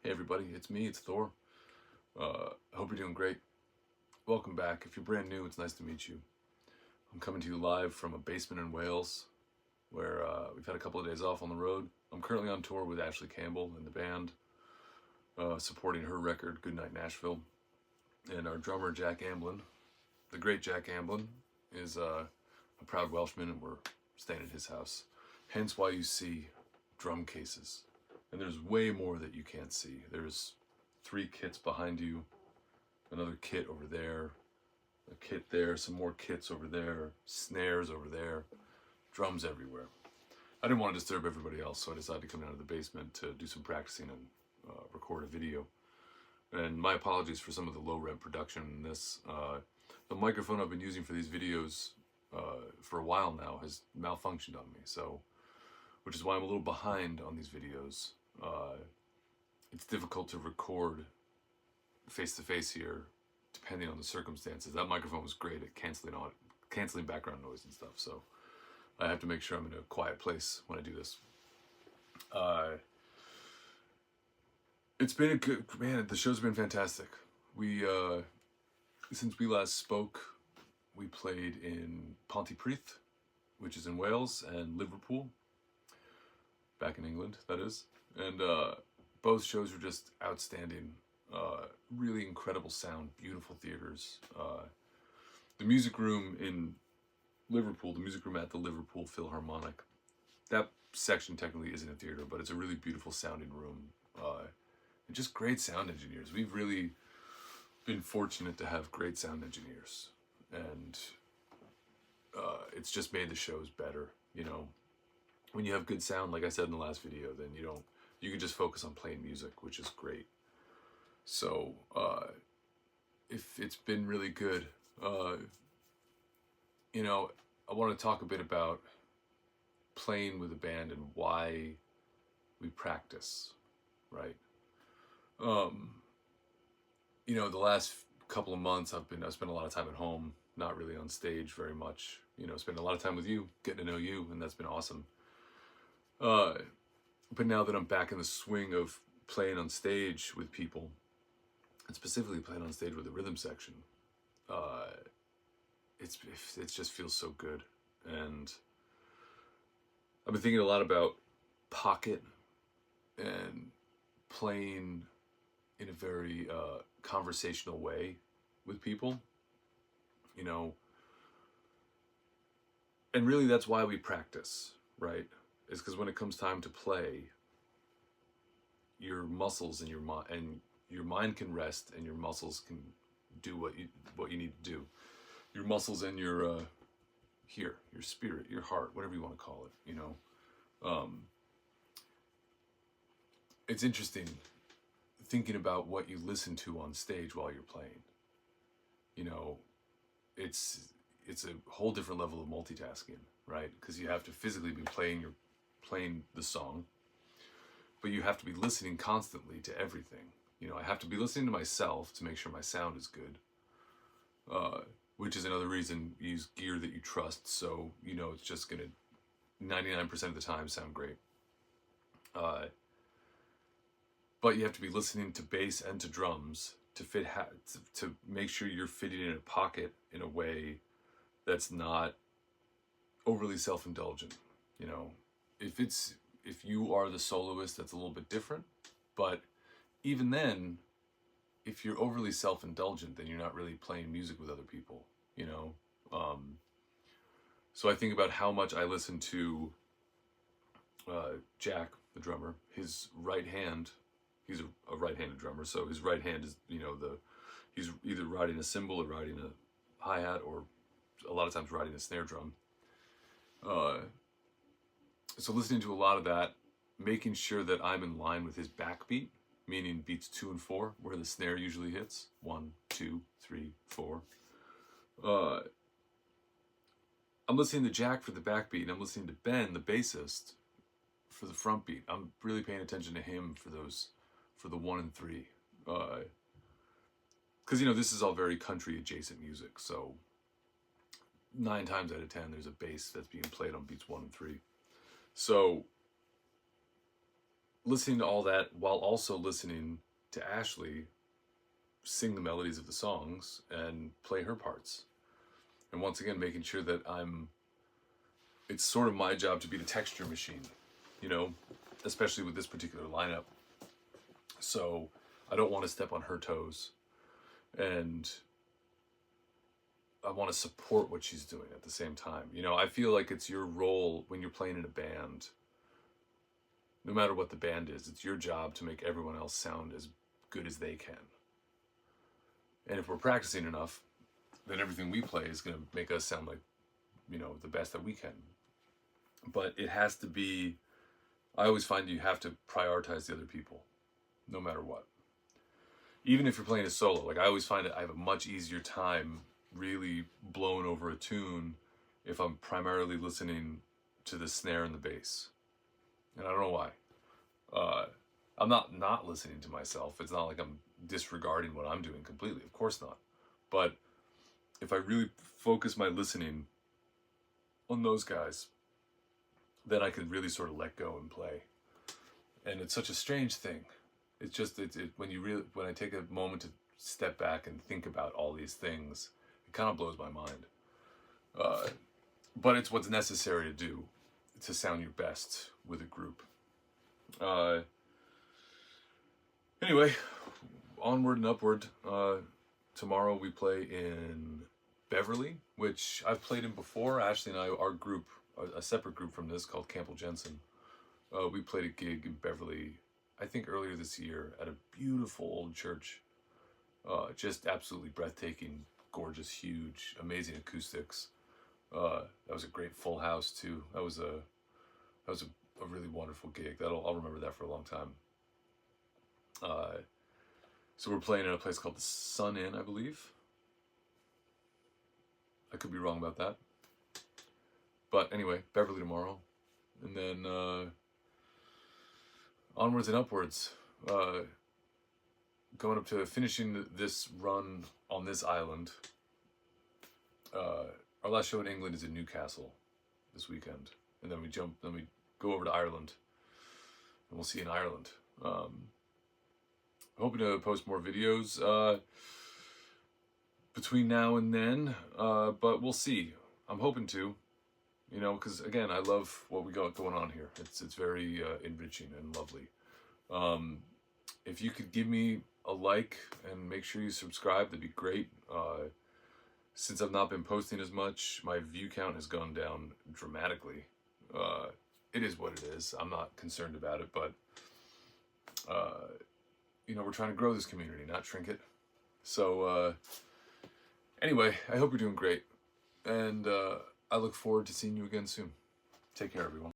Hey everybody, it's me, it's Thor. I hope you're doing great. Welcome back. If you're brand new, it's nice to meet you. I'm coming to you live from a basement in Wales where we've had a couple of days off on the road. I'm currently on tour with Ashley Campbell and the band, supporting her record, Goodnight Nashville. And our drummer, Jack Amblin, the great Jack Amblin, is a proud Welshman, and we're staying at his house. Hence why you see drum cases. And there's way more that you can't see. There's 3 kits behind you, another kit over there, a kit there, some more kits over there, snares over there, drums everywhere. I didn't want to disturb everybody else, so I decided to come down to the basement to do some practicing and record a video. And my apologies for some of the low-rent production in this. The microphone I've been using for these videos for a while now has malfunctioned on me, so which is why I'm a little behind on these videos. It's difficult to record face-to-face here, depending on the circumstances. That microphone was great at canceling background noise and stuff, so I have to make sure I'm in a quiet place when I do this. It's been a good, man, the show's been fantastic. We, since we last spoke, we played in Pontypridd, which is in Wales, and Liverpool, back in England, that is. And both shows were just outstanding. Really incredible sound, beautiful theaters. The music room in Liverpool, the music room at the Liverpool Philharmonic, that section technically isn't a theater, but it's a really beautiful sounding room. And just great sound engineers. We've really been fortunate to have great sound engineers. And it's just made the shows better, you know. When you have good sound, like I said in the last video, then you can just focus on playing music, which is great. So, if it's been really good, you know, I want to talk a bit about playing with a band and why we practice, right? You know, the last couple of months I've spent a lot of time at home, not really on stage very much, you know, spent a lot of time with you, getting to know you, and that's been awesome. But now that I'm back in the swing of playing on stage with people, and specifically playing on stage with the rhythm section, it just feels so good. And I've been thinking a lot about pocket and playing in a very conversational way with people, you know, and really that's why we practice, right? Is because when it comes time to play, your muscles and your mind can rest, and your muscles can do what you need to do. Your muscles and your your spirit, your heart, whatever you want to call it, you know. It's interesting thinking about what you listen to on stage while you're playing. You know, it's a whole different level of multitasking, right? Because you have to physically be playing the song, but you have to be listening constantly to everything. You know, I have to be listening to myself to make sure my sound is good, which is another reason you use gear that you trust, so you know it's just gonna 99% of the time sound great. But you have to be listening to bass and to drums to make sure you're fitting in a pocket in a way that's not overly self-indulgent. You know, if you are the soloist, that's a little bit different. But even then, if you're overly self-indulgent, then you're not really playing music with other people, you know? So I think about how much I listen to Jack, the drummer. His right hand, he's a right-handed drummer, so his right hand is, you know, he's either riding a cymbal or riding a hi-hat, or a lot of times riding a snare drum. So listening to a lot of that, making sure that I'm in line with his backbeat, meaning beats 2 and 4, where the snare usually hits. 1, 2, 3, 4. I'm listening to Jack for the backbeat, and I'm listening to Ben, the bassist, for the front beat. I'm really paying attention to him for the 1 and 3. Because, you know, this is all very country adjacent music, so 9 times out of 10 there's a bass that's being played on beats 1 and 3. So listening to all that while also listening to Ashley sing the melodies of the songs and play her parts. And once again, making sure that it's sort of my job to be the texture machine, you know, especially with this particular lineup. So I don't want to step on her toes, and I want to support what she's doing at the same time. You know, I feel like it's your role when you're playing in a band, no matter what the band is, it's your job to make everyone else sound as good as they can. And if we're practicing enough, then everything we play is going to make us sound like, you know, the best that we can. But it has to be, I always find you have to prioritize the other people, no matter what. Even if you're playing a solo, like I always find I have a much easier time really blowing over a tune if I'm primarily listening to the snare and the bass. And I don't know why. I'm not listening to myself. It's not like I'm disregarding what I'm doing completely. Of course not. But if I really focus my listening on those guys, then I can really sort of let go and play. And it's such a strange thing. It's just when I take a moment to step back and think about all these things, it kind of blows my mind. But it's what's necessary to do to sound your best with a group. Anyway, onward and upward. Tomorrow we play in Beverly, which I've played in before. Ashley and I, our group, a separate group from this called Campbell Jensen, we played a gig in Beverly, I think earlier this year, at a beautiful old church. Just absolutely breathtaking, gorgeous, huge, amazing acoustics. That was a great full house too. That was a really wonderful gig. I'll remember that for a long time. So we're playing in a place called the Sun Inn, I believe. I could be wrong about that. But anyway, Beverly tomorrow. And then onwards and upwards. Going up to finishing this run on this island. Our last show in England is in Newcastle this weekend. And then we go over to Ireland. And we'll see you in Ireland. Hoping to post more videos between now and then, but we'll see. I'm hoping to, you know, because again, I love what we got going on here. It's very enriching and lovely. If you could give me a like and make sure you subscribe, that'd be great. Since I've not been posting as much, my view count has gone down dramatically. It is what it is. I'm not concerned about it, but you know, we're trying to grow this community, not shrink it. So anyway, I hope you're doing great, and I look forward to seeing you again soon. Take care, everyone.